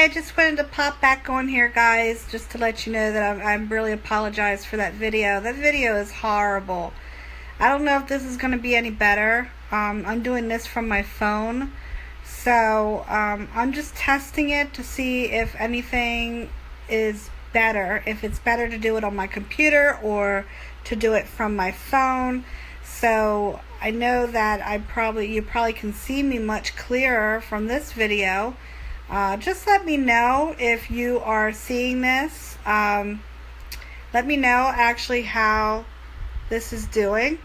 Hi, I just wanted to pop back on here, guys, just to let you know that I'm really apologize for that video. That video is horrible. I don't know if this is going to be any better. I'm doing this from my phone, so I'm just testing it to see if anything is better, if it's better to do it on my computer or to do it from my phone. So I know that you probably can see me much clearer from this video. Just let me know if you are seeing this. Let me know actually how this is doing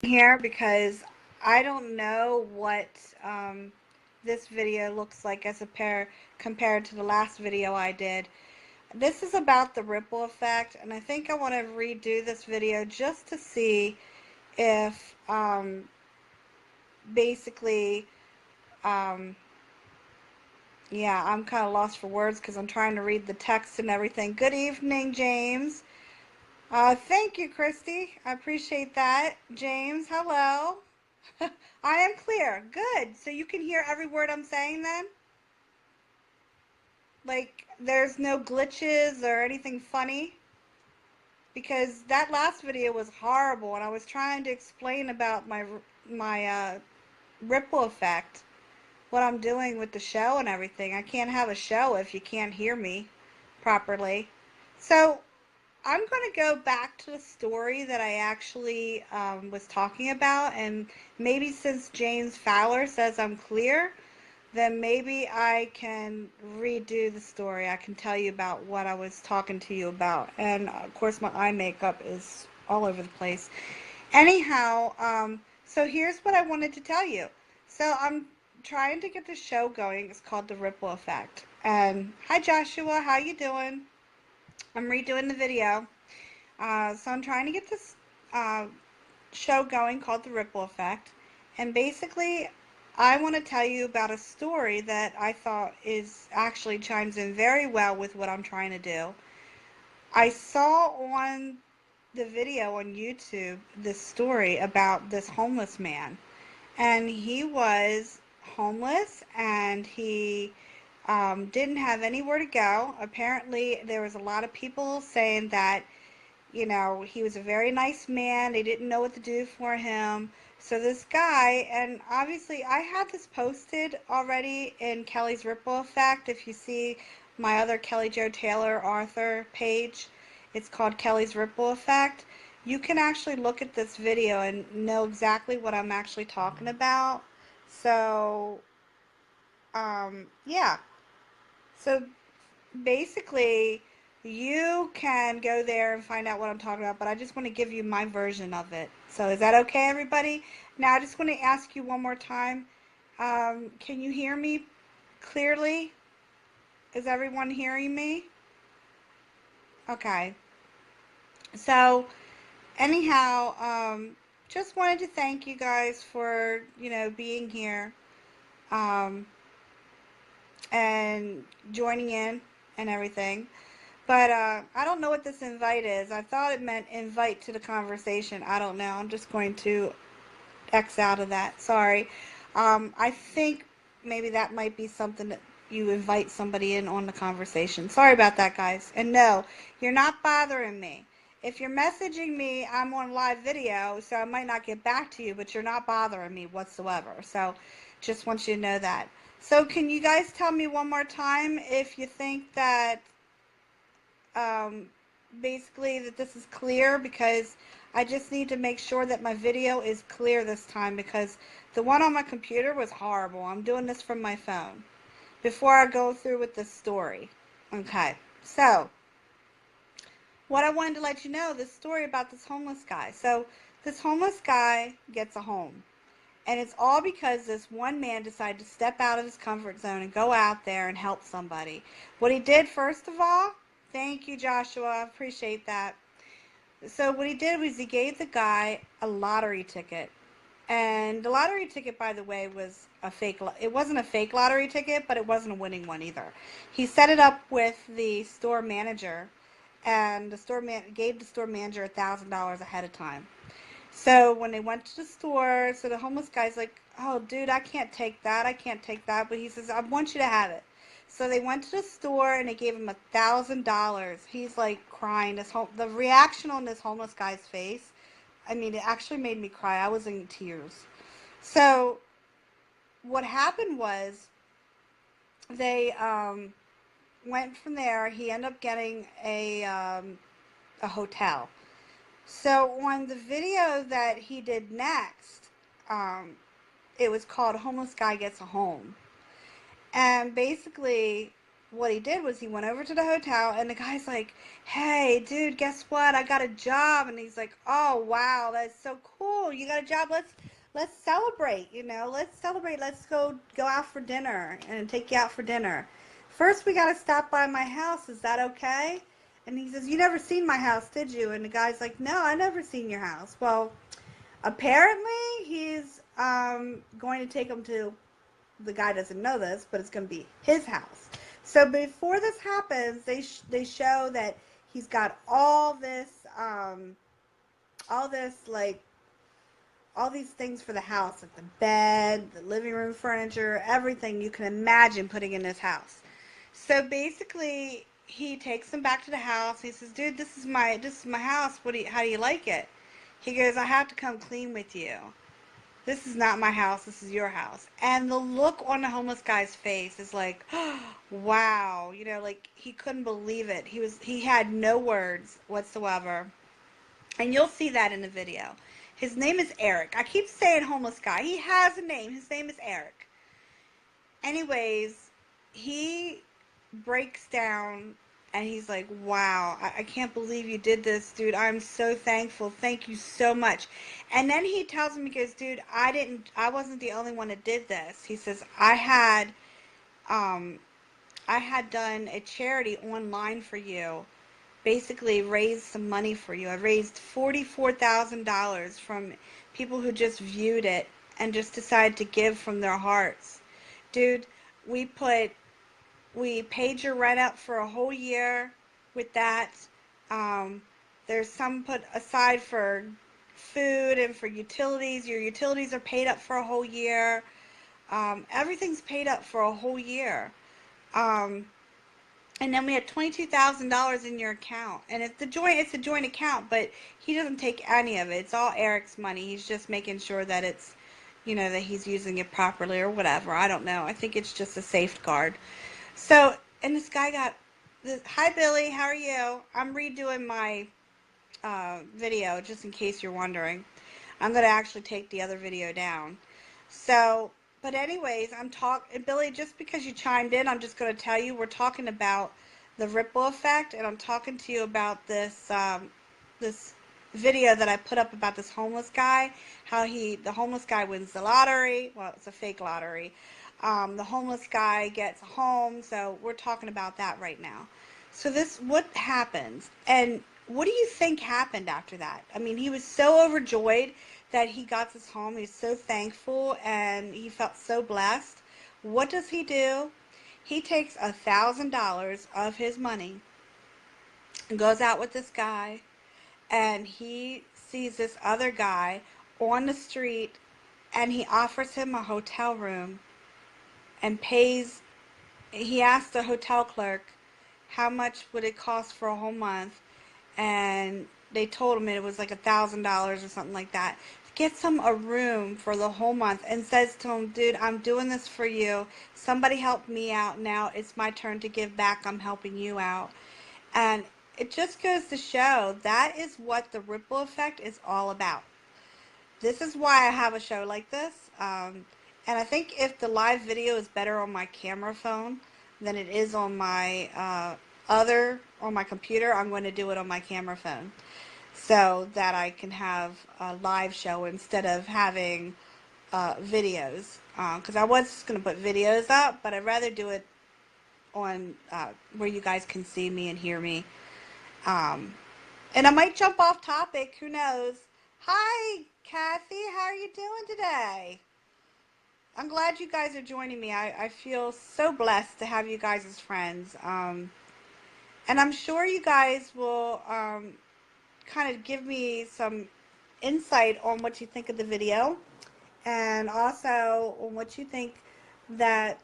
here, because I don't know what this video looks like as compared to the last video I did. This is about the ripple effect, and I think I want to redo this video just to see if basically yeah, I'm kind of lost for words because I'm trying to read the text and everything. Good evening, James. Thank you, Christy. I appreciate that. James, hello. I am clear. Good. So you can hear every word I'm saying then? Like, there's no glitches or anything funny? Because that last video was horrible, and I was trying to explain about my ripple effect, what I'm doing with the show and everything. I can't have a show if you can't hear me properly. So I'm going to go back to the story that I actually was talking about, and maybe since James Fowler says I'm clear, then maybe I can redo the story. I can tell you about what I was talking to you about. And of course my eye makeup is all over the place. Anyhow, so here's what I wanted to tell you. So I'm trying to get the show going. It's called The Ripple Effect. And hi Joshua, how you doing? I'm redoing the video. So I'm trying to get this show going called The Ripple Effect. And basically, I want to tell you about a story that I thought is actually chimes in very well with what I'm trying to do. I saw on the video on YouTube this story about this homeless man, and he was homeless, and he didn't have anywhere to go. Apparently, there was a lot of people saying that, you know, he was a very nice man. They didn't know what to do for him. So this guy, and obviously I have this posted already in Kelly's Ripple Effect. If you see my other Kelly Jo Taylor Arthur page, it's called Kelly's Ripple Effect. You can actually look at this video and know exactly what I'm actually talking about. So, yeah. So basically, you can go there and find out what I'm talking about, but I just want to give you my version of it. So is that okay, everybody? Now, I just want to ask you one more time. Can you hear me clearly? Is everyone hearing me? Okay. So, anyhow, just wanted to thank you guys for, being here um, and joining in and everything. But I don't know what this invite is. I thought it meant invite to the conversation. I don't know. I'm just going to X out of that. Sorry. I think maybe that might be something that you invite somebody in on the conversation. Sorry about that, guys. And no, you're not bothering me. If you're messaging me, I'm on live video, so I might not get back to you, but you're not bothering me whatsoever. So just want you to know that. So can you guys tell me one more time if you think that um, basically that this is clear, because I just need to make sure that my video is clear this time, because the one on my computer was horrible. I'm doing this from my phone before I go through with this story. Okay, so what I wanted to let you know, this story about this homeless guy. So this homeless guy gets a home, and it's all because this one man decided to step out of his comfort zone and go out there and help somebody. What he did, first of all, thank you, Joshua. I appreciate that. So what he did was he gave the guy a lottery ticket. And the lottery ticket, by the way, was a fake. It wasn't a fake lottery ticket, but it wasn't a winning one either. He set it up with the store manager, and the store man gave the store manager $1,000 ahead of time. So when they went to the store, so the homeless guy's like, "Oh, dude, I can't take that. I can't take that." But he says, "I want you to have it." So they went to the store and they gave him $1,000. He's like crying. The reaction on this homeless guy's face, I mean, it actually made me cry. I was in tears. So what happened was they went from there. He ended up getting a hotel. So on the video that he did next, um, it was called "Homeless Guy Gets a Home." And basically, what he did was he went over to the hotel, and the guy's like, "Hey, dude, guess what? I got a job." And he's like, "Oh, wow, that's so cool. You got a job. Let's celebrate. Let's celebrate. Let's go out for dinner and take you out for dinner. First, we got to stop by my house. Is that okay?" And he says, "You never seen my house, did you?" And the guy's like, "No, I never seen your house." Well, apparently he's going to take him to, the guy doesn't know this, but it's going to be his house. So before this happens, they show that he's got all this like all these things for the house, like the bed, the living room furniture, everything you can imagine putting in this house. So basically, he takes him back to the house. He says, "Dude, this is my house. How do you like it?" He goes, "I have to come clean with you. This is not my house. This is your house." And the look on the homeless guy's face is like, oh, wow, like he couldn't believe it. He had no words whatsoever. And you'll see that in the video. His name is Eric. I keep saying homeless guy. He has a name. His name is Eric. Anyways, he breaks down and he's like, "Wow, I can't believe you did this, dude. I'm so thankful. Thank you so much." And then he tells me, he goes, "Dude, I wasn't the only one that did this." He says, um, I had done a charity online for you, basically raised some money for you. I raised $44,000 from people who just viewed it and just decided to give from their hearts. Dude, we put we paid your rent up for a whole year with that. Um, there's some put aside for food and for utilities. Your utilities are paid up for a whole year. Everything's paid up for a whole year. Um, and then we had $22,000 in your account. And it's a joint account, but he doesn't take any of it. It's all Eric's money. He's just making sure that that he's using it properly or whatever. I don't know. I think it's just a safeguard. So, and this guy got this. Hi, Billy. How are you? I'm redoing my video just in case you're wondering. I'm going to actually take the other video down. So, but anyways, Billy, just because you chimed in, I'm just going to tell you we're talking about the ripple effect, and I'm talking to you about this video that I put up about this homeless guy, how the homeless guy wins the lottery. Well, it's a fake lottery. The homeless guy gets a home, so we're talking about that right now. So what happens, and what do you think happened after that? I mean, he was so overjoyed that he got this home. He's so thankful, and he felt so blessed. What does he do? He takes $1,000 of his money and goes out with this guy, and he sees this other guy on the street, and he offers him a hotel room and pays. He asked the hotel clerk how much would it cost for a whole month, and they told him it was like $1,000 or something like that. Gets him a room for the whole month and says to him, "Dude, I'm doing this for you. Somebody helped me out. Now it's my turn to give back. I'm helping you out." And it just goes to show that is what the ripple effect is all about. This is why I have a show like this. And I think if the live video is better on my camera phone than it is on my on my computer, I'm going to do it on my camera phone so that I can have a live show instead of having videos. Because I was just going to put videos up, but I'd rather do it on where you guys can see me and hear me. Um, and I might jump off topic. Who knows? Hi, Kathy. How are you doing today? I'm glad you guys are joining me. I feel so blessed to have you guys as friends. And I'm sure you guys will kind of give me some insight on what you think of the video, and also on what you think that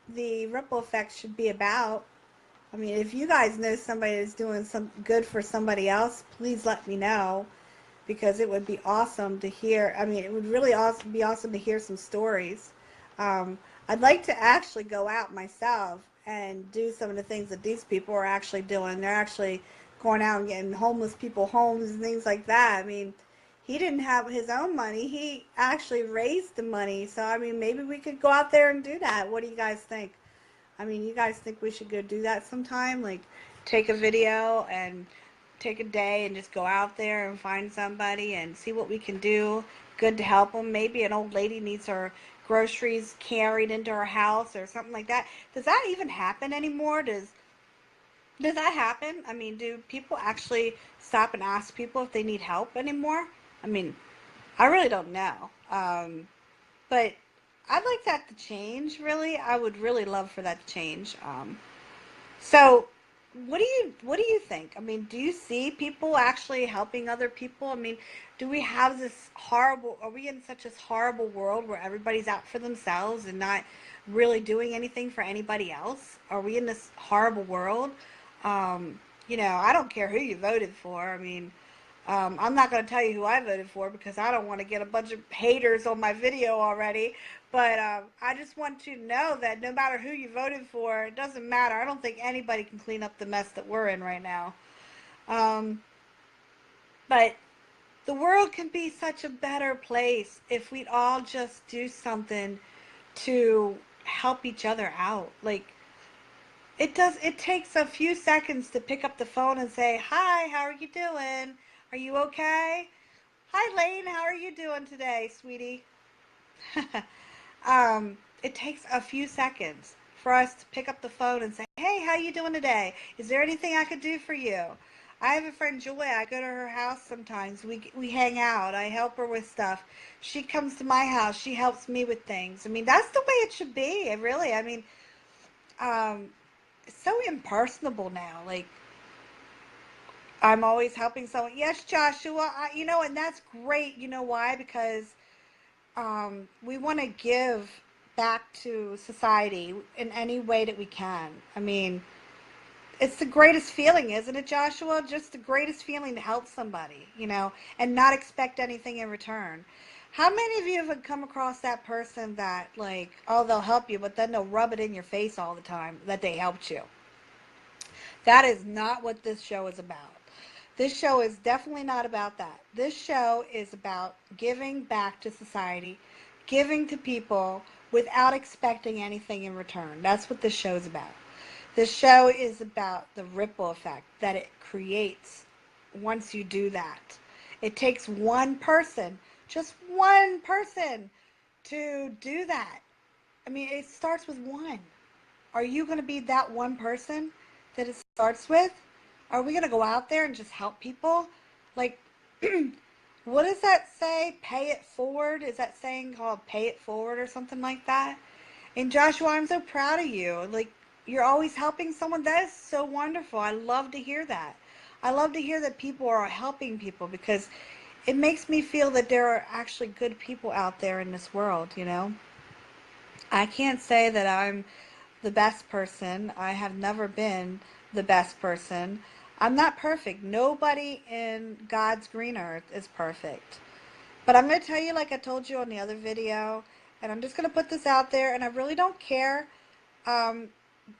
the ripple effect should be about. I mean, if you guys know somebody that's doing some good for somebody else, please let me know, because it would be awesome to hear. I mean, it would really be awesome to hear some stories. I'd like to actually go out myself and do some of the things that these people are actually doing. They're actually going out and getting homeless people homes and things like that. I mean, he didn't have his own money. He actually raised the money. So, I mean, maybe we could go out there and do that. What do you guys think? I mean, you guys think we should go do that sometime? Like, take a video and take a day and just go out there and find somebody and see what we can do good to help them. Maybe an old lady needs her groceries carried into her house or something like that. Does that even happen anymore? Does that happen? I mean, do people actually stop and ask people if they need help anymore? I mean, I really don't know. But I'd like that to change, really. I would really love for that to change. So what do you think? I mean, do you see people actually helping other people? I mean, do we have this horrible, are we in such a horrible world where everybody's out for themselves and not really doing anything for anybody else? Are we in this horrible world? I don't care who you voted for. I mean, I'm not going to tell you who I voted for because I don't want to get a bunch of haters on my video already. But I just want you to know that no matter who you voted for, it doesn't matter. I don't think anybody can clean up the mess that we're in right now. Um, but the world can be such a better place if we'd all just do something to help each other out. Like, it takes a few seconds to pick up the phone and say, "Hi, how are you doing? Are you okay? Hi, Lane, how are you doing today, sweetie?" It takes a few seconds for us to pick up the phone and say, "Hey, how you doing today? Is there anything I could do for you?" I have a friend, Joy. I go to her house sometimes. We hang out. I help her with stuff. She comes to my house. She helps me with things. I mean, that's the way it should be, really. I mean, um, it's so impersonable now. Like, I'm always helping someone. Yes, Joshua, and that's great. You know why? Because we want to give back to society in any way that we can. I mean, it's the greatest feeling, isn't it, Joshua? Just the greatest feeling to help somebody, and not expect anything in return. How many of you have come across that person that, like, oh, they'll help you, but then they'll rub it in your face all the time that they helped you? That is not what this show is about. This show is definitely not about that. This show is about giving back to society, giving to people without expecting anything in return. That's what this show is about. This show is about the ripple effect that it creates once you do that. It takes one person, just one person, to do that. I mean, it starts with one. Are you going to be that one person that it starts with? Are we going to go out there and just help people? Like, what does that say? Pay it forward? Is that saying called pay it forward or something like that? And Joshua, I'm so proud of you. Like, you're always helping someone. That is so wonderful. I love to hear that. I love to hear that people are helping people, because it makes me feel that there are actually good people out there in this world. I can't say that I'm the best person. I have never been the best person. I'm not perfect. Nobody in God's green earth is perfect. But I'm going to tell you, like I told you on the other video, and I'm just going to put this out there, and I really don't care um,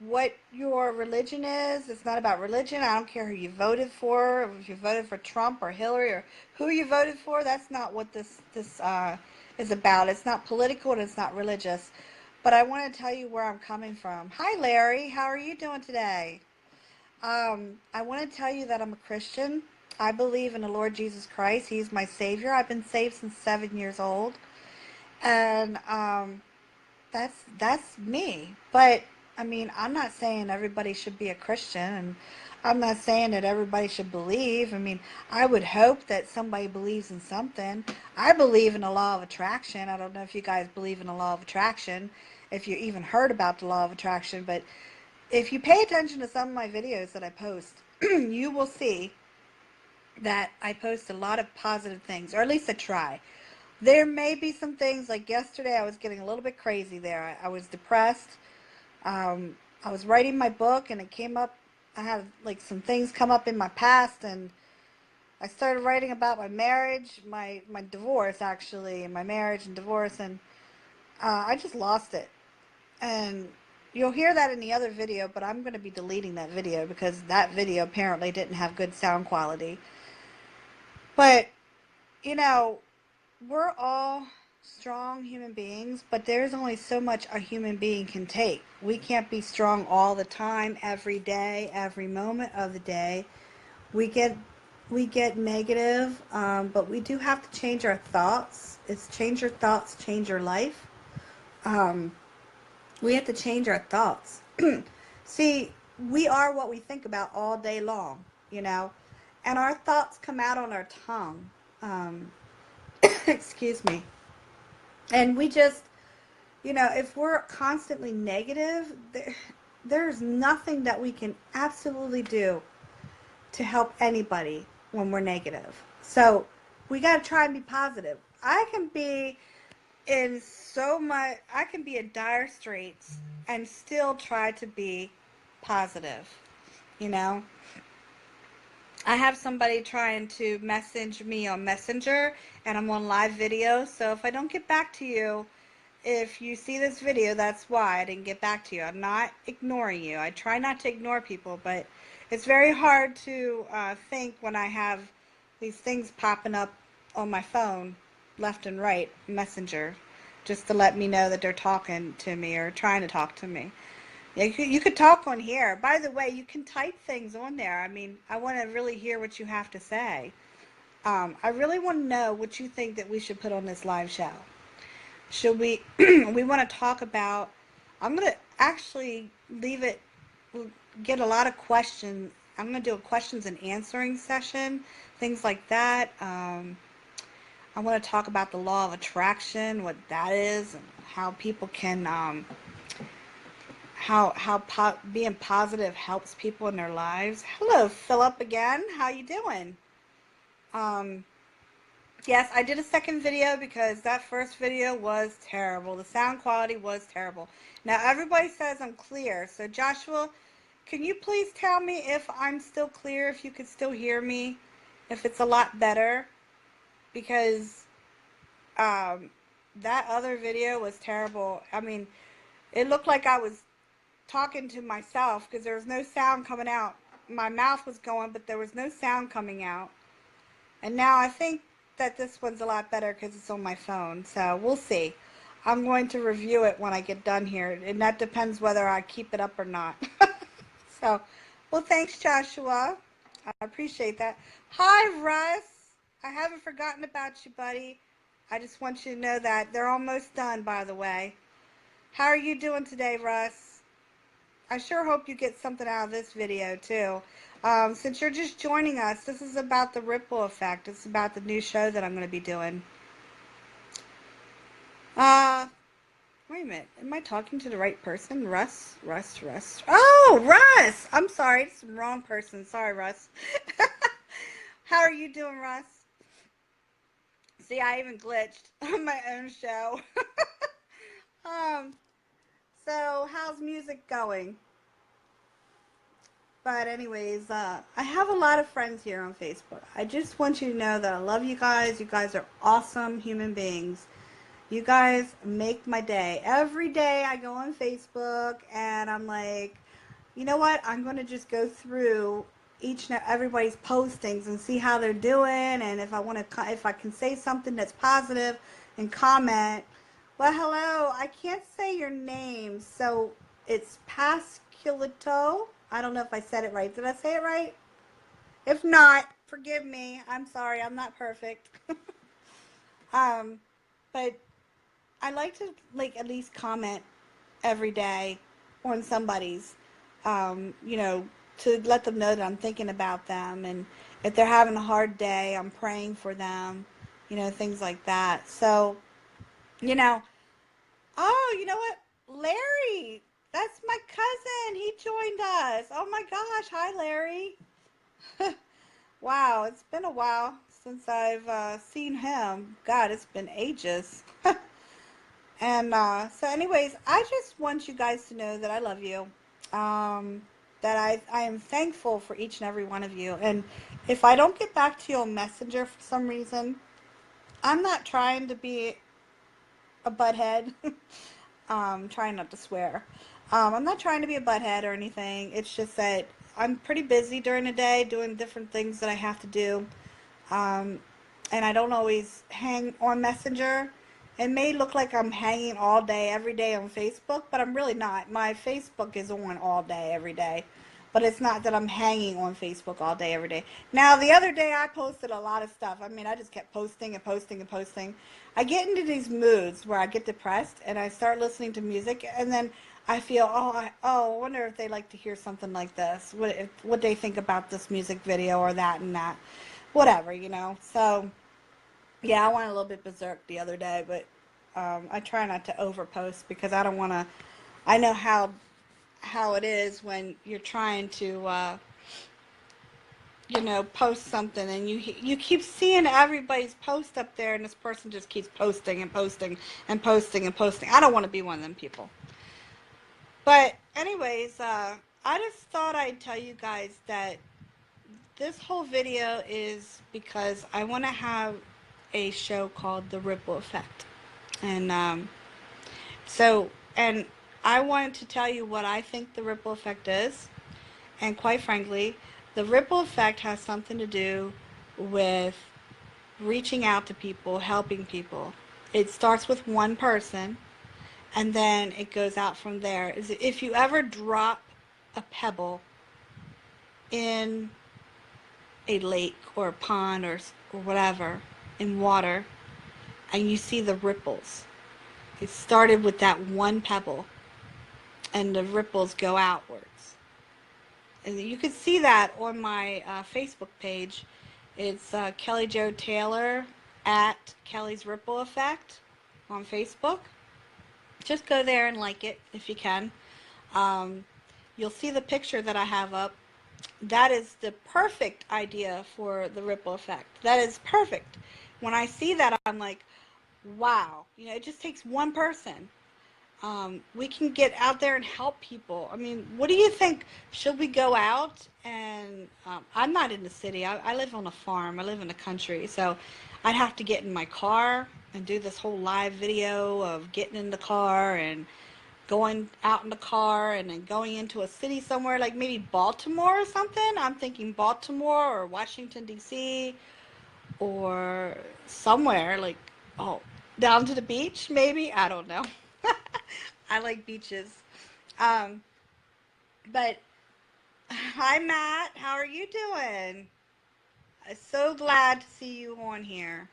what your religion is. It's not about religion. I don't care who you voted for, if you voted for Trump or Hillary or who you voted for. That's not what this is about. It's not political and it's not religious. But I want to tell you where I'm coming from. Hi, Larry. How are you doing today? I want to tell you that I'm a Christian. I believe in the Lord Jesus Christ. He's my Savior. I've been saved since 7 years old. And that's me. But I mean, I'm not saying everybody should be a Christian, and I'm not saying that everybody should believe. I mean, I would hope that somebody believes in something. I believe in the law of attraction. I don't know if you guys believe in the law of attraction, if you even heard about the law of attraction, but if you pay attention to some of my videos that I post, you will see that I post a lot of positive things, or at least I try. There may be some things, like yesterday I was getting a little bit crazy there. I was depressed. I was writing my book and it came up, I had like some things come up in my past, and I started writing about my marriage, my divorce actually, and my marriage and divorce, and I just lost it. And you'll hear that in the other video, but I'm going to be deleting that video because that video apparently didn't have good sound quality. But, you know, we're all strong human beings, but there's only so much a human being can take. We can't be strong all the time, every day, every moment of the day. We get we get negative, but we do have to change our thoughts. It's change your thoughts, change your life. Um, we have to change our thoughts. See, we are what we think about all day long, you know, and our thoughts come out on our tongue. Um, excuse me. And we just, if we're constantly negative, there's nothing that we can absolutely do to help anybody when we're negative. So we got to try and be positive. I can be in dire straits and still try to be positive, you know? I have somebody trying to message me on Messenger, and I'm on live video, so if I don't get back to you, if you see this video, that's why I didn't get back to you. I'm not ignoring you. I try not to ignore people, but it's very hard to think when I have these things popping up on my phone, left and right, Messenger, just to let me know that they're talking to me or trying to talk to me. Yeah, you could talk on here. By the way, you can type things on there. I mean, I want to really hear what you have to say. I really want to know what you think that we should put on this live show. Should we, we want to talk about, I'm going to actually leave it, get a lot of questions. I'm going to do a questions and answering session, things like that. I want to talk about the law of attraction, what that is, and how people can, being positive helps people in their lives. Hello, Philip again. How you doing? Um, Yes, I did a second video because that first video was terrible. The sound quality was terrible. Now everybody says I'm clear. So Joshua, can you please tell me if I'm still clear, if you could still hear me, if it's a lot better? Because um, that other video was terrible. I mean, it looked like I was talking to myself because there was no sound coming out. My mouth was going, but there was no sound coming out. And now I think that this one's a lot better because it's on my phone. So we'll see. I'm going to review it when I get done here. And that depends whether I keep it up or not. So, well, thanks, Joshua. I appreciate that. Hi, Russ. I haven't forgotten about you, buddy. I just want you to know that they're almost done, by the way. How are you doing today, Russ? I sure hope you get something out of this video, too. Since you're just joining us, this is about the ripple effect. It's about the new show that I'm going to be doing. Wait a minute. Am I talking to the right person? Russ? Russ. Oh, Russ! I'm sorry. It's the wrong person. Sorry, Russ. How are you doing, Russ? See, I even glitched on my own show. um, so how's music going? But anyways, I have a lot of friends here on Facebook. I just want you to know that I love you guys. You guys are awesome human beings. You guys make my day. Every day I go on Facebook and I'm like, you know what? I'm going to just go through each and everybody's postings and see how they're doing, and if if I can say something that's positive and comment. Well, hello. I can't say your name, so it's Pasculito. I don't know if I said it right. Did I say it right? If not, forgive me. I'm sorry. I'm not perfect. um, but I like to at least comment every day on somebody's, you know, to let them know that I'm thinking about them, and if they're having a hard day, I'm praying for them, things like that. So, you know, oh, you know what? Larry, that's my cousin. He joined us. Oh my gosh. Hi, Larry. Wow, it's been a while since I've seen him. God, it's been ages. And so anyways, I just want you guys to know that I love you. Um, that I am thankful for each and every one of you. And if I don't get back to you on Messenger for some reason, I'm not trying to be a butthead. Trying not to swear. I'm not trying to be a butthead or anything. It's just that I'm pretty busy during the day doing different things that I have to do. Um, and I don't always hang on Messenger. It may look like I'm hanging all day, every day on Facebook, but I'm really not. My Facebook is on all day, every day. But it's not that I'm hanging on Facebook all day, every day. Now, the other day I posted a lot of stuff. I mean, I just kept posting and posting and posting. I get into these moods where I get depressed and I start listening to music, and then I feel, I wonder if they like to hear something like this. What they think about this music video or that and that, whatever, you know. So yeah, I went a little bit berserk the other day, but I try not to overpost because I don't want to. I know how it is when you're trying to post something and you keep seeing everybody's post up there, and this person just keeps posting and posting and posting and posting. I don't want to be one of them people. But anyways, I just thought I'd tell you guys that this whole video is because I want to have a show called The Ripple Effect. And and I wanted to tell you what I think the ripple effect is. And quite frankly, the ripple effect has something to do with reaching out to people, helping people. It starts with one person, and then it goes out from there. If you ever drop a pebble in a lake or a pond or whatever in water, and you see the ripples, it started with that one pebble, and the ripples go outwards. And you can see that on my Facebook page. It's Kelly Jo Taylor at Kelly's Ripple Effect on Facebook. Just go there and like it if you can. Um, you'll see the picture that I have up. That is the perfect idea for the ripple effect. That is perfect. When I see that, I'm like, wow. It just takes one person. We can get out there and help people. I mean, what do you think? Should we go out and I'm not in the city. I live on a farm. I live in the country. So I'd have to get in my car and do this whole live video of getting in the car and going out in the car and then going into a city somewhere like maybe Baltimore or something. I'm thinking Baltimore or Washington, D.C. or somewhere like, oh, down to the beach maybe. I don't know. I like beaches. Um, but hi, Matt. How are you doing? I'm so glad to see you on here.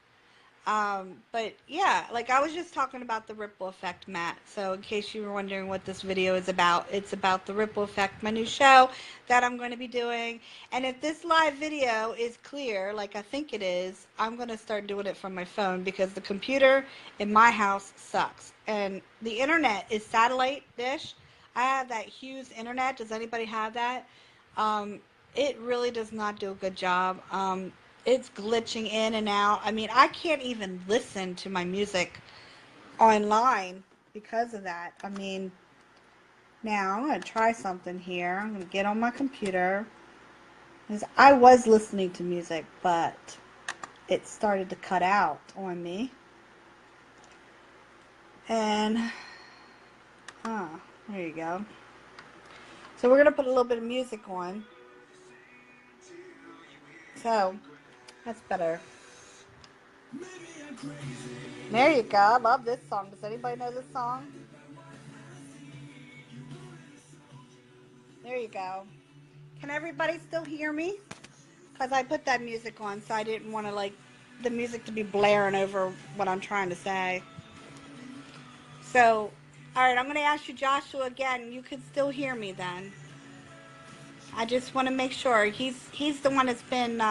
But yeah, like I was just talking about the ripple effect, Matt. So in case you were wondering what this video is about, it's about the ripple effect, my new show that I'm going to be doing. And if this live video is clear, like I think it is, I'm going to start doing it from my phone because the computer in my house sucks. And the internet is satellite dish. I have that Hughes internet. Does anybody have that? Um, it really does not do a good job. It's glitching in and out. I mean, I can't even listen to my music online because of that. I mean, now I'm going to try something here. I'm going to get on my computer. I was listening to music, but it started to cut out on me. And, there you go. So we're going to put a little bit of music on. So, that's better. There you go. I love this song. Does anybody know this song? There you go. Can everybody still hear me? Because I put that music on, so I didn't want to, like, the music to be blaring over what I'm trying to say. So, all right, I'm going to ask you, Joshua, again. You could still hear me then. I just want to make sure. He's the one that's been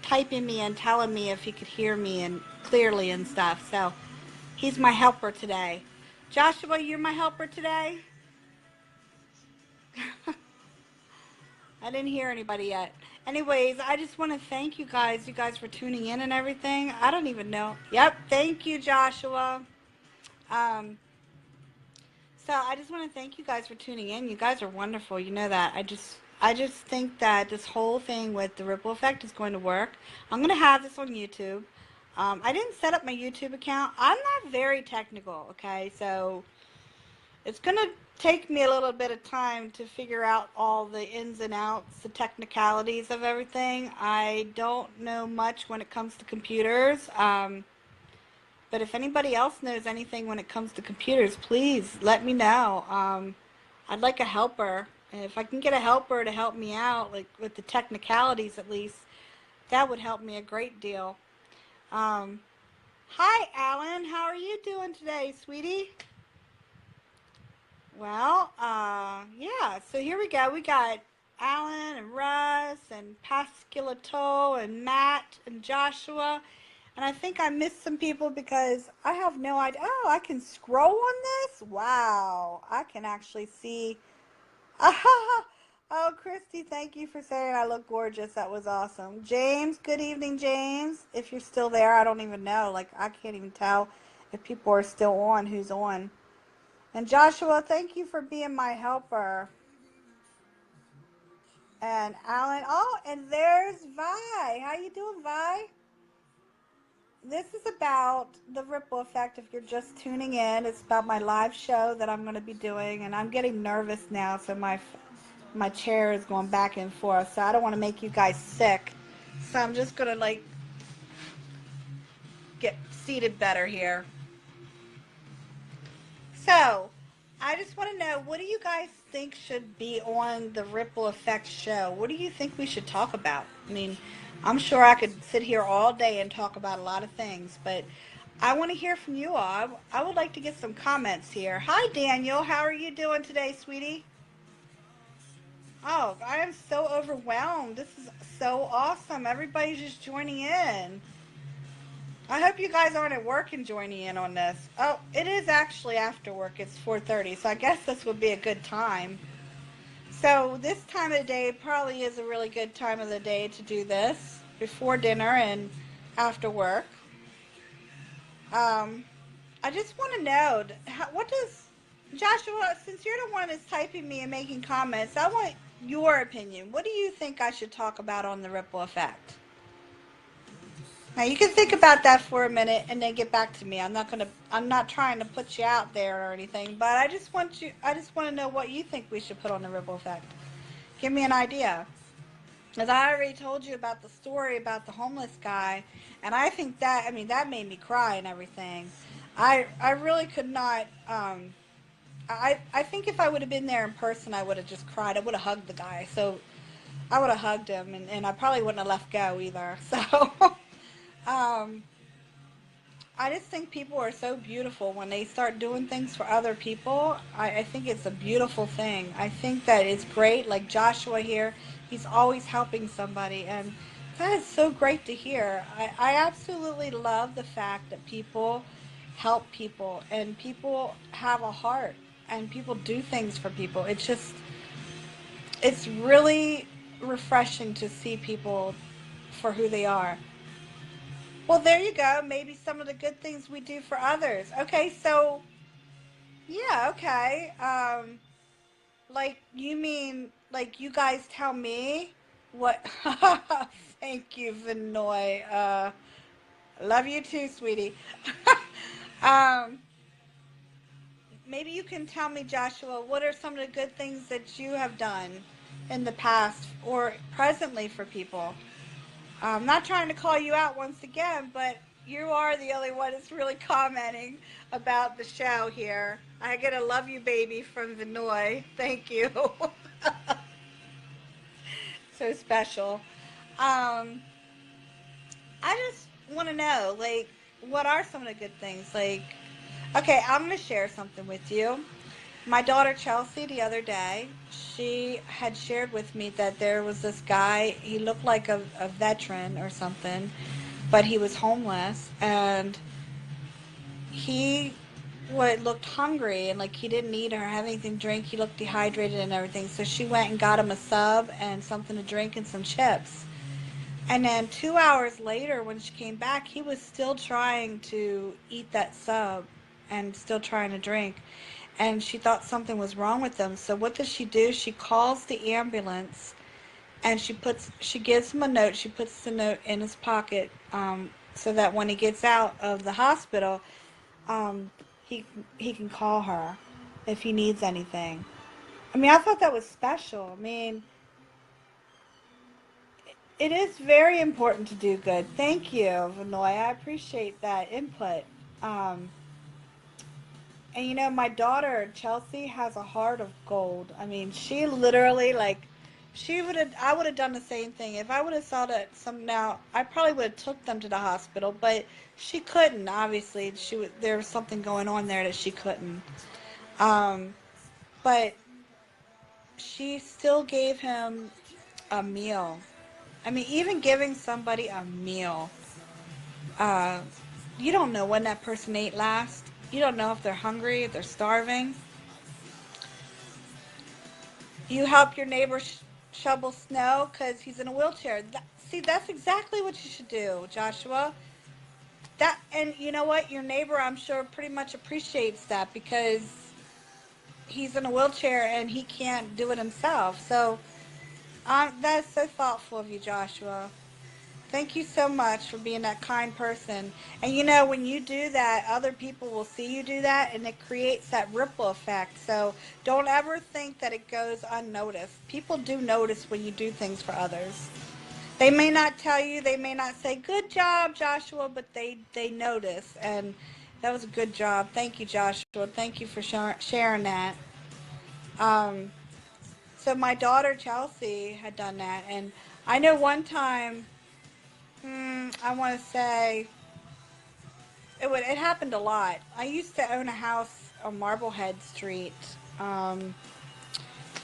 typing me and telling me if he could hear me and clearly and stuff. So, he's my helper today. Joshua, you're my helper today? I didn't hear anybody yet. Anyways, I just want to thank you guys for tuning in and everything. I don't even know. Yep, thank you, Joshua. Um, so I just want to thank you guys for tuning in. You guys are wonderful. You know that. I just think that this whole thing with the ripple effect is going to work. I'm going to have this on YouTube. I didn't set up my YouTube account. I'm not very technical, okay? So it's going to take me a little bit of time to figure out all the ins and outs, the technicalities of everything. I don't know much when it comes to computers. But if anybody else knows anything when it comes to computers, please let me know. I'd like a helper. And if I can get a helper to help me out, like with the technicalities at least, that would help me a great deal. Um, Hi, Alan. How are you doing today, sweetie? Well, yeah, so here we go. We got Alan and Russ and Pasculato and Matt and Joshua. And I think I missed some people because I have no idea. Oh, I can scroll on this? Wow. I can actually see. Oh, Christy, thank you for saying I look gorgeous. That was awesome. James, good evening, James. If you're still there, I don't even know. Like, I can't even tell if people are still on, who's on. And Joshua, thank you for being my helper. And Alan, oh, and there's Vi. How you doing, Vi? This is about the ripple effect if you're just tuning in. It's about my live show that I'm going to be doing, and I'm getting nervous now, so my chair is going back and forth, so I don't want to make you guys sick. So I'm just going to like get seated better here. So, I just want to know, what do you guys think should be on the Ripple Effect show? What do you think we should talk about? I mean, I'm sure I could sit here all day and talk about a lot of things, but I want to hear from you all. I would like to get some comments here. Hi, Daniel. How are you doing today, sweetie? Oh, I am so overwhelmed. This is so awesome. Everybody's just joining in. I hope you guys aren't at work and joining in on this. Oh, it is actually after work. It's 4:30, so I guess this would be a good time. So this time of the day probably is a really good time of the day to do this, before dinner and after work. Um, I just want to know, what does, Joshua, since you're the one that's typing me and making comments, I want your opinion. What do you think I should talk about on the ripple effect? Now you can think about that for a minute and then get back to me. I'm not trying to put you out there or anything, but I just want to know what you think we should put on the ripple effect. Give me an idea. As I already told you about the story about the homeless guy, and I think that, I mean, that made me cry and everything. I really could not, I think if I would have been there in person, I would have just cried. I would have hugged the guy. So I would have hugged him, and I probably wouldn't have left go either. So, um, I just think people are so beautiful when they start doing things for other people. I think it's a beautiful thing. I think that it's great. Like Joshua here, he's always helping somebody, and that is so great to hear. I absolutely love the fact that people help people and people have a heart and people do things for people. It's really refreshing to see people for who they are. Well, there you go. Maybe some of the good things we do for others. Okay, so yeah, okay. Like you mean like you guys tell me what? Thank you, Vinoy. Love you too, sweetie. um, Maybe you can tell me, Joshua, what are some of the good things that you have done in the past or presently for people? I'm not trying to call you out once again, but you are the only one that's really commenting about the show here. I get a love you baby from Vinoy. Thank you. So special. Um, I just want to know, like, what are some of the good things? Like, okay, I'm going to share something with you. My daughter Chelsea, the other day, she had shared with me that there was this guy, he looked like a veteran or something, but he was homeless, and he looked hungry and like he didn't eat or have anything to drink. He looked dehydrated and everything. So she went and got him a sub and something to drink and some chips. And then 2 hours later, when she came back, he was still trying to eat that sub and still trying to drink. And she thought something was wrong with him. So what does she do? She calls the ambulance and she gives him a note. She puts the note in his pocket, so that when he gets out of the hospital, um, he he can call her if he needs anything. I mean, I thought that was special. I mean, it is very important to do good. Thank you, Vanoy. I appreciate that input. Um, and you know, my daughter Chelsea has a heart of gold. I mean, she literally like she would have. I would have done the same thing if I would have saw that some. Now, I probably would have took them to the hospital, but she couldn't. Obviously, there was something going on there that she couldn't. Um, but she still gave him a meal. I mean, even giving somebody a meal, uh, you don't know when that person ate last. You don't know if they're hungry, if they're starving. You help your neighbor shovel snow because he's in a wheelchair. See, that's exactly what you should do, Joshua. And you know what? Your neighbor, I'm sure, pretty much appreciates that because he's in a wheelchair and he can't do it himself. So, that is so thoughtful of you, Joshua. Thank you so much for being that kind person. And you know, when you do that, other people will see you do that, and it creates that ripple effect. So don't ever think that it goes unnoticed. People do notice when you do things for others. They may not tell you, they may not say, "Good job, Joshua," but they notice. And that was a good job. Thank you, Joshua. Thank you for sharing that. Um, so my daughter Chelsea had done that, and I know one time. I want to say it happened a lot. I used to own a house on Marblehead Street, um,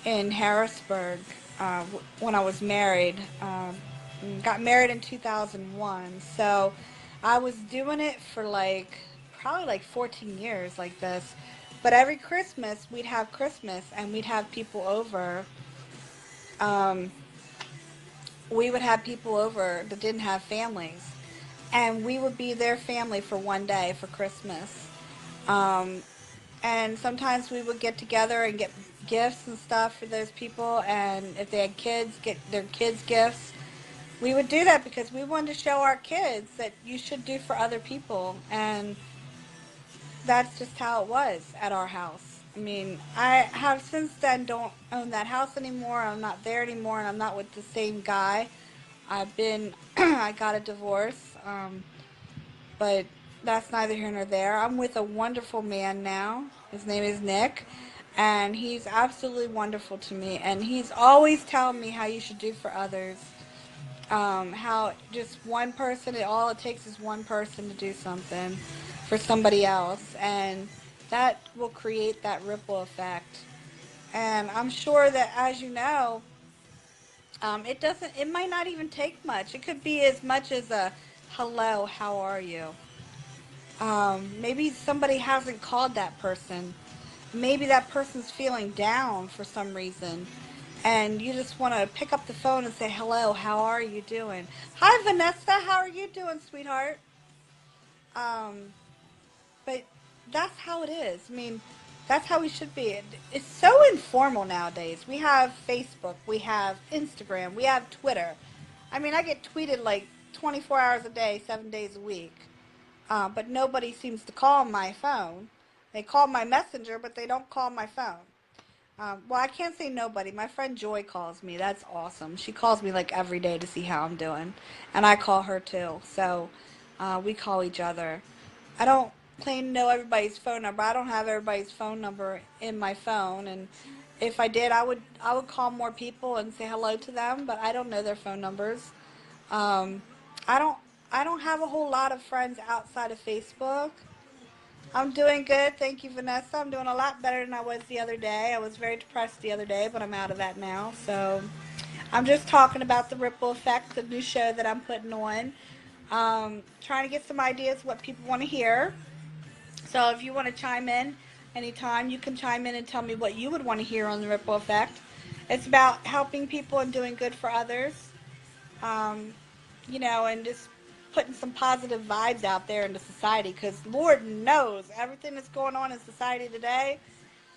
in Harrisburg, when I was married. Got married in 2001, so I was doing it for like probably like 14 years like this. But every Christmas we'd have Christmas and we'd have people over. Um, we would have people over that didn't have families, and we would be their family for one day for Christmas. Um, and sometimes we would get together and get gifts and stuff for those people, and if they had kids, get their kids gifts. We would do that because we wanted to show our kids that you should do for other people, and that's just how it was at our house. I mean, I have since then don't own that house anymore. I'm not there anymore, and I'm not with the same guy. I got a divorce, but that's neither here nor there. I'm with a wonderful man now. His name is Nick, and he's absolutely wonderful to me. And he's always telling me how you should do for others. How just one person, all it takes is one person to do something for somebody else, and that will create that ripple effect. And I'm sure that, as you know, it might not even take much. It could be as much as a hello, how are you? Maybe somebody hasn't called that person. Maybe that person's feeling down for some reason. And you just want to pick up the phone and say, hello, how are you doing? Hi, Vanessa, how are you doing, sweetheart? Um, but that's how it is. I mean, that's how we should be. It's so informal nowadays. We have Facebook, we have Instagram, we have Twitter. I mean, I get tweeted like 24 hours a day, 7 days a week. But nobody seems to call my phone. They call my messenger, but they don't call my phone. Well, I can't say nobody. My friend Joy calls me. That's awesome. She calls me like every day to see how I'm doing. And I call her too. So we call each other. I don't claim to know everybody's phone number. I don't have everybody's phone number in my phone. And if I did, I would call more people and say hello to them, but I don't know their phone numbers. Um, I don't I don't have a whole lot of friends outside of Facebook. I'm doing good. Thank you, Vanessa. I'm doing a lot better than I was the other day. I was very depressed the other day, but I'm out of that now. So I'm just talking about the ripple effect, the new show that I'm putting on. Trying to get some ideas what people want to hear. So if you want to chime in anytime, you can chime in and tell me what you would want to hear on the ripple effect. It's about helping people and doing good for others, um, and just putting some positive vibes out there into society, because Lord knows everything that's going on in society today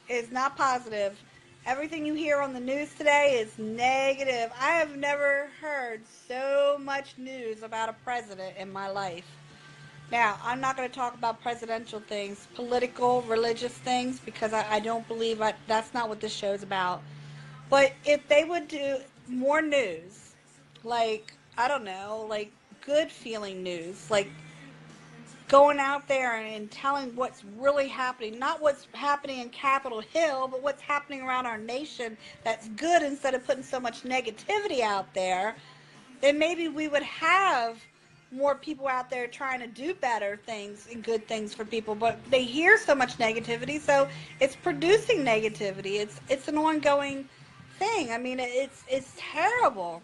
is not positive. Everything you hear on the news today is negative. I have never heard so much news about a president in my life. Now, I'm not going to talk about presidential things, political, religious things, because I don't believe that's not what this show's about. But if they would do more news, like, I don't know, like good feeling news, like going out there and telling what's really happening, not what's happening in Capitol Hill, but what's happening around our nation that's good, instead of putting so much negativity out there, then maybe we would have more people out there trying to do better things and good things for people. But they hear so much negativity, so it's producing negativity. It's an ongoing thing. I mean, it's terrible.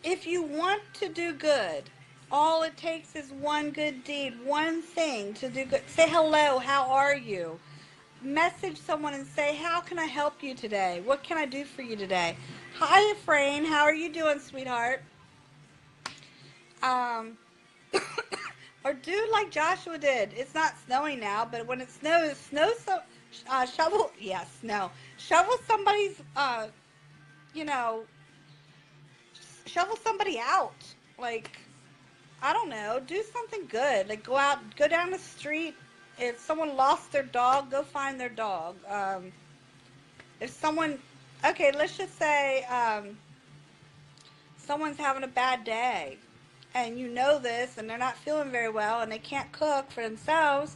If you want to do good, all it takes is one good deed, one thing to do good. Say hello, how are you? Message someone and say, how can I help you today? What can I do for you today? Hi, Efrain, how are you doing, sweetheart? Um, or do like Joshua did. It's not snowing now, but when it snows, so shovel. Yes, no, shovel somebody's. You know, shovel somebody out. Like, I don't know, do something good. Like, go out, go down the street. If someone lost their dog, go find their dog. If someone, okay, let's just say someone's having a bad day, and you know this, and they're not feeling very well, and they can't cook for themselves,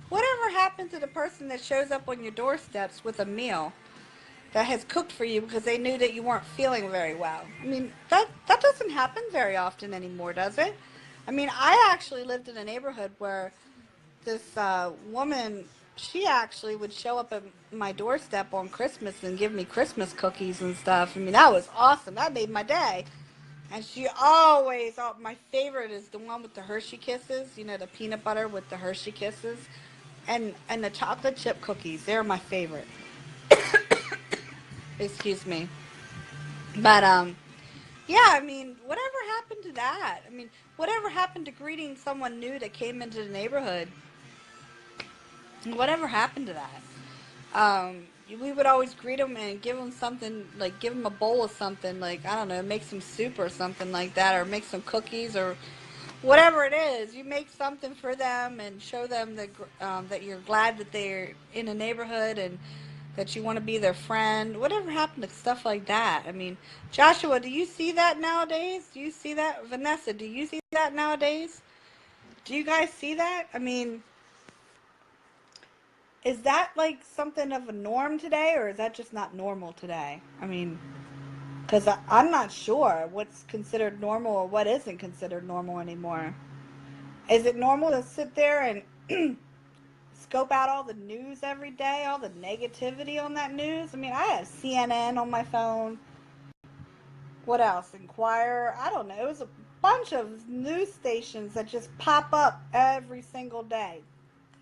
whatever happened to the person that shows up on your doorsteps with a meal that has cooked for you because they knew that you weren't feeling very well? I mean, that doesn't happen very often anymore, does it? I mean, I actually lived in a neighborhood where this woman, she actually would show up at my doorstep on Christmas and give me Christmas cookies and stuff. I mean, that was awesome. That made my day. And she always, oh, my favorite is the one with the Hershey Kisses, the peanut butter with the Hershey Kisses, and the chocolate chip cookies. They're my favorite. Excuse me. But yeah, I mean, whatever happened to that? I mean, whatever happened to greeting someone new that came into the neighborhood? Whatever happened to that? We would always greet them and give them something, like give them a bowl of something, like, I don't know, make some soup or something like that, or make some cookies, or whatever it is. You make something for them and show them that you're glad that they're in a neighborhood, and that you want to be their friend. Whatever happened to stuff like that? I mean, Joshua, do you see that nowadays? Do you see that? Vanessa, do you see that nowadays? Do you guys see that? I mean, is that like something of a norm today, or is that just not normal today? I mean, because I'm not sure what's considered normal or what isn't considered normal anymore. Is it normal to sit there and scope out all the news every day, all the negativity on that news? I mean, I have CNN on my phone. What else? Inquirer. I don't know. It was a bunch of news stations that just pop up every single day.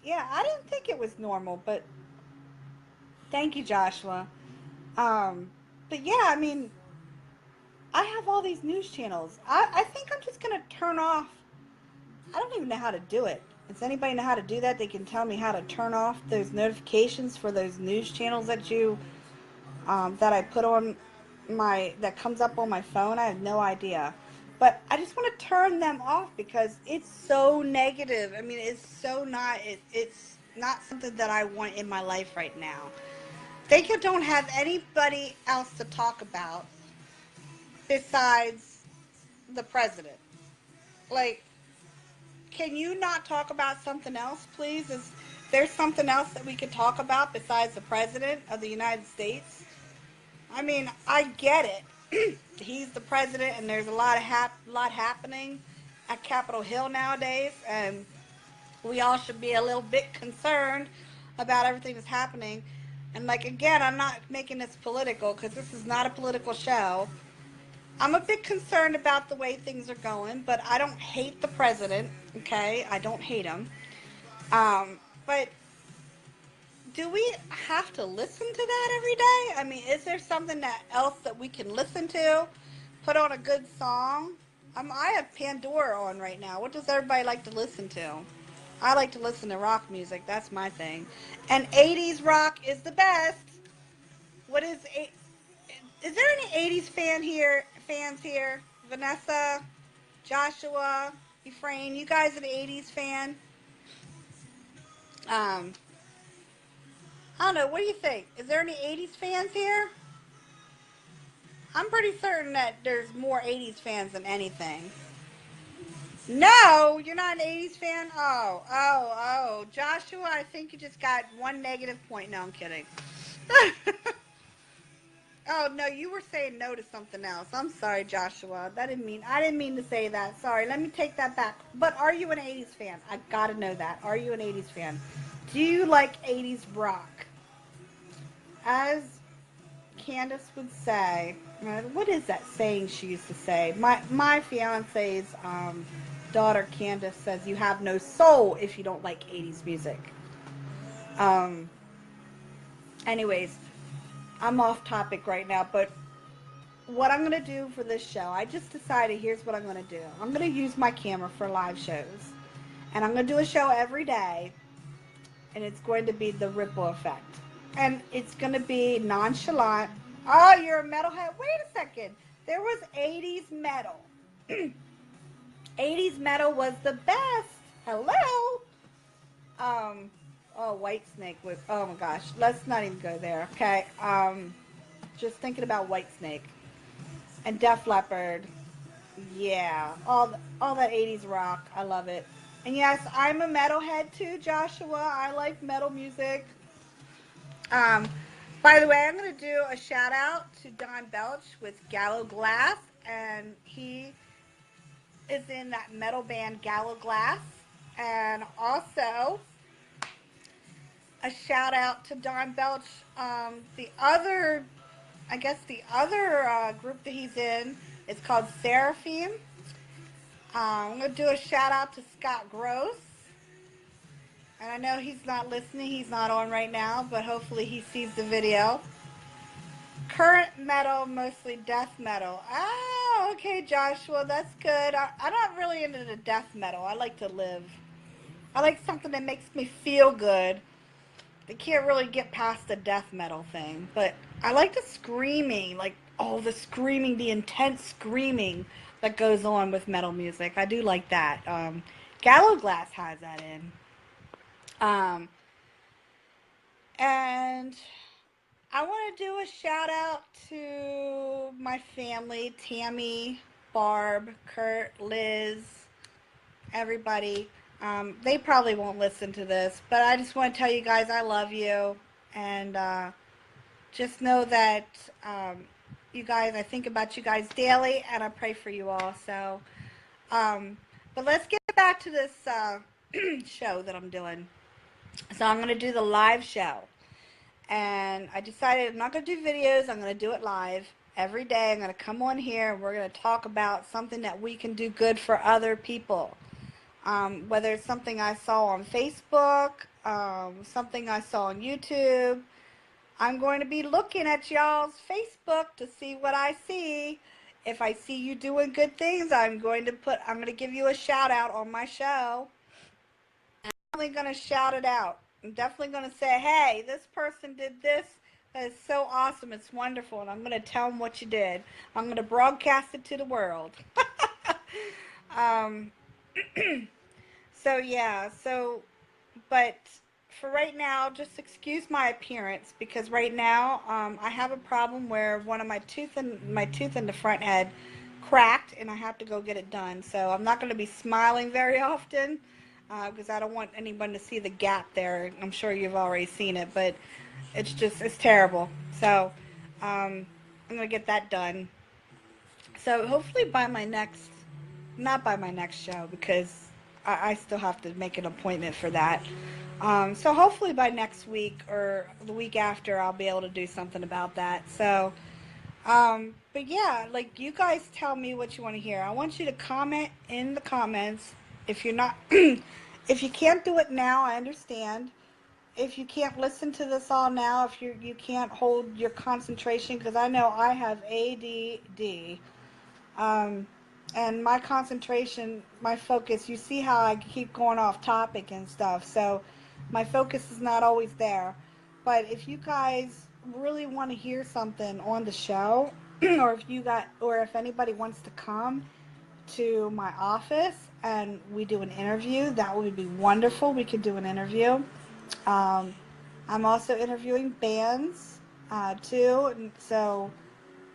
Yeah, I didn't think it was normal, but thank you, Joshua. Um, but yeah, I mean, I have all these news channels. I think I'm just going to turn off. I don't even know how to do it. Does anybody know how to do that? They can tell me how to turn off those notifications for those news channels that I put on that comes up on my phone. I have no idea. But I just want to turn them off because it's so negative. I mean, it's not something that I want in my life right now. They don't have anybody else to talk about besides the president. Like, can you not talk about something else, please? Is there something else that we could talk about besides the president of the United States? I mean, I get it. He's the president, and there's a lot happening at Capitol Hill nowadays, and we all should be a little bit concerned about everything that's happening. And like, again, I'm not making this political because this is not a political show. I'm a bit concerned about the way things are going, but I don't hate the president. Okay, I don't hate him. But do we have to listen to that every day? I mean, is there something else that we can listen to? Put on a good song? I have Pandora on right now. What does everybody like to listen to? I like to listen to rock music. That's my thing. And 80s rock is the best. What is there any 80s fans here? Vanessa, Joshua, Ephraim, you guys an 80s fan? Um, I don't know. What do you think? Is there any 80s fans here? I'm pretty certain that there's more 80s fans than anything. No, you're not an 80s fan? Oh. Joshua, I think you just got one negative point. No, I'm kidding. Oh, no, you were saying no to something else. I'm sorry, Joshua. I didn't mean to say that. Sorry. Let me take that back. But are you an 80s fan? I got to know that. Are you an 80s fan? Do you like 80s rock? As Candace would say, what is that saying she used to say? My fiance's daughter Candace says you have no soul if you don't like 80s music. Um, anyways, I'm off topic right now, but what I'm going to do for this show, I just decided here's what I'm going to do. I'm going to use my camera for live shows. And I'm going to do a show every day, and it's going to be the ripple effect. And it's going to be nonchalant. Oh, you're a metalhead? Wait a second. There was 80s metal. 80s metal was the best. Hello? Oh, Whitesnake was, oh my gosh. Let's not even go there, okay? Just thinking about Whitesnake. And Def Leppard. Yeah. All that 80s rock. I love it. And yes, I'm a metalhead too, Joshua. I like metal music. Um, by the way, I'm going to do a shout out to Don Belch with Gallow Glass, and he is in that metal band Gallow Glass. And also a shout out to Don Belch. The other, I guess the other group that he's in is called Seraphim. I'm going to do a shout out to Scott Gross. And I know he's not listening. He's not on right now, but hopefully he sees the video. Current metal, mostly death metal. Oh, okay, Joshua, that's good. I'm not really into the death metal. I like to live. I like something that makes me feel good. I can't really get past the death metal thing, but I like the screaming, like the screaming, the intense screaming that goes on with metal music. I do like that. Gallow Glass has that in. And I want to do a shout out to my family, Tammy, Barb, Kurt, Liz, everybody. They probably won't listen to this, but I just want to tell you guys I love you. And just know that you guys, I think about you guys daily, and I pray for you all. So, but let's get back to this show that I'm doing. So I'm going to do the live show. And I decided I'm not going to do videos. I'm going to do it live every day. I'm going to come on here and we're going to talk about something that we can do good for other people. Whether it's something I saw on Facebook, something I saw on YouTube. I'm going to be looking at y'all's Facebook to see what I see. If I see you doing good things, I'm going to give you a shout out on my show. I'm definitely going to shout it out. I'm definitely going to say, hey, this person did this. That is so awesome. It's wonderful. And I'm going to tell them what you did. I'm going to broadcast it to the world. um, so, yeah. But for right now, just excuse my appearance because right now I have a problem where one of my tooth in the front head cracked and I have to go get it done. So I'm not going to be smiling very often. Because I don't want anyone to see the gap there. I'm sure you've already seen it, but it's terrible. So I'm going to get that done. So hopefully not by my next show, because I still have to make an appointment for that. So hopefully by next week or the week after, I'll be able to do something about that. So, but yeah, like you guys tell me what you want to hear. I want you to comment in the comments if you're not... If you can't do it now, I understand. If you can't listen to this all now, if you can't hold your concentration, because I know I have ADD, um, and my concentration, my focus, you see how I keep going off topic and stuff, so my focus is not always there. But if you guys really want to hear something on the show, or if anybody wants to come to my office and we do an interview, that would be wonderful. We could do an interview. Um, I'm also interviewing bands too, and so,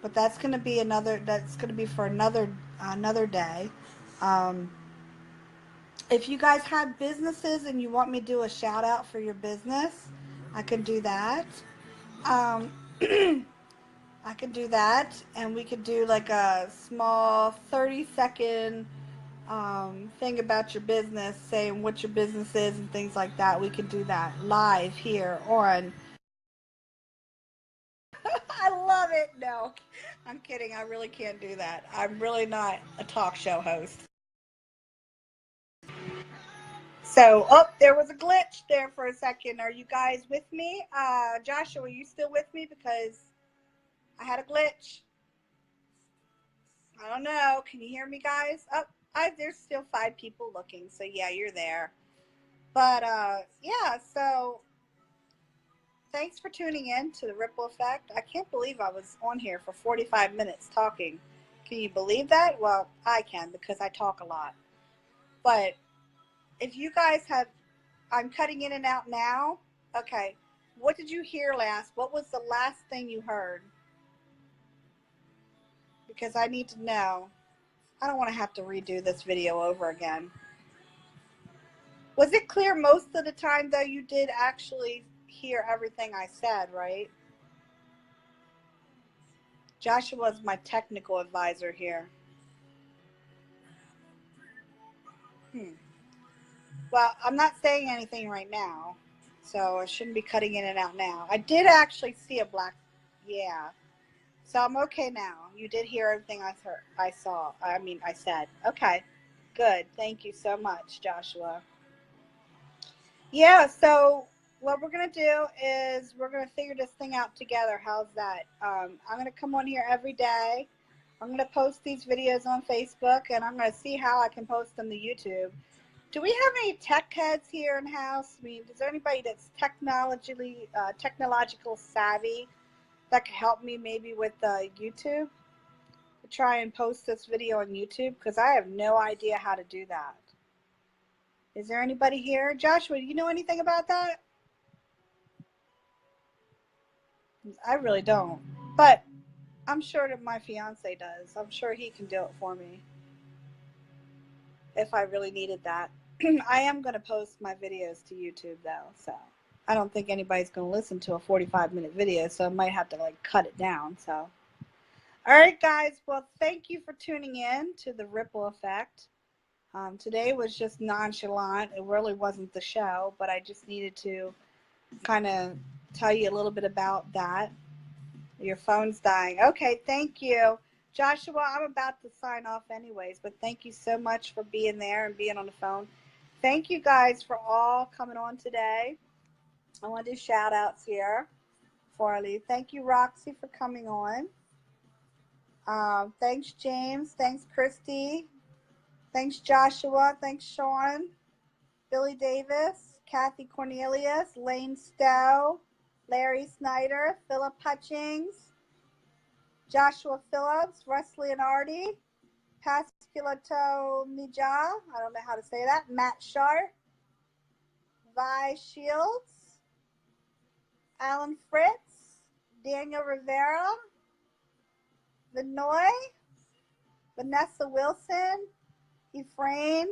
but that's going to be another. That's going to be for another day. Um, if you guys have businesses and you want me to do a shout out for your business, I can do that. Um, I could do that, and we could do like a small 30-second thing about your business, saying what your business is and things like that. We could do that live here on. I love it. No, I'm kidding. I really can't do that. I'm really not a talk show host. So, oh, there was a glitch there for a second. Are you guys with me? Joshua, are you still with me? Because I had a glitch. I don't know. Can you hear me, guys? Oh, there's still 5 people looking. So, yeah, you're there. But, yeah, so thanks for tuning in to the Ripple Effect. I can't believe I was on here for 45 minutes talking. Can you believe that? Well, I can because I talk a lot. But if you guys have, I'm cutting in and out now. Okay. What did you hear last? What was the last thing you heard? Because I need to know. I don't want to have to redo this video over again. Was it clear most of the time, though? You did actually hear everything I said, right? Joshua's my technical advisor here. Well, I'm not saying anything right now, so I shouldn't be cutting in and out now. I did actually see a black, yeah. So I'm okay now. You did hear everything I said. Okay, good. Thank you so much, Joshua. Yeah, so what we're going to do is we're going to figure this thing out together. How's that? I'm going to come on here every day. I'm going to post these videos on Facebook, and I'm going to see how I can post them to YouTube. Do we have any tech heads here in house? I mean, is there anybody that's technological savvy that could help me maybe with YouTube to try and post this video on YouTube? Because I have no idea how to do that. Is there anybody here? Joshua, do you know anything about that? I really don't. But I'm sure that my fiance does. I'm sure he can do it for me if I really needed that. I am going to post my videos to YouTube though, so I don't think anybody's going to listen to a 45-minute video, so I might have to like cut it down. So, all right, guys. Well, thank you for tuning in to the Ripple Effect. Today was just nonchalant. It really wasn't the show, but I just needed to kind of tell you a little bit about that. Your phone's dying. Okay, thank you. Joshua, I'm about to sign off anyways, but thank you so much for being there and being on the phone. Thank you guys for all coming on today. I want to do shout outs here before I leave. Thank you, Roxy, for coming on. Thanks, James. Thanks, Christy. Thanks, Joshua. Thanks, Sean. Billy Davis. Kathy Cornelius. Lane Stowe. Larry Snyder. Philip Hutchings. Joshua Phillips. Russ Leonardi. Pasculato Mija. I don't know how to say that. Matt Sharp. Vi Shields. Alan Fritz. Daniel Rivera. Vinoy. Vanessa Wilson. Ephraim.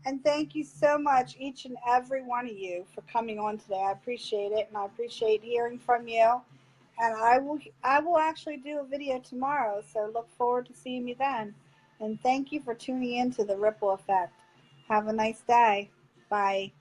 And thank you so much, each and every one of you, for coming on today. I appreciate it, and I appreciate hearing from you. And I will actually do a video tomorrow, so look forward to seeing you then. And thank you for tuning in to the Ripple Effect. Have a nice day. Bye.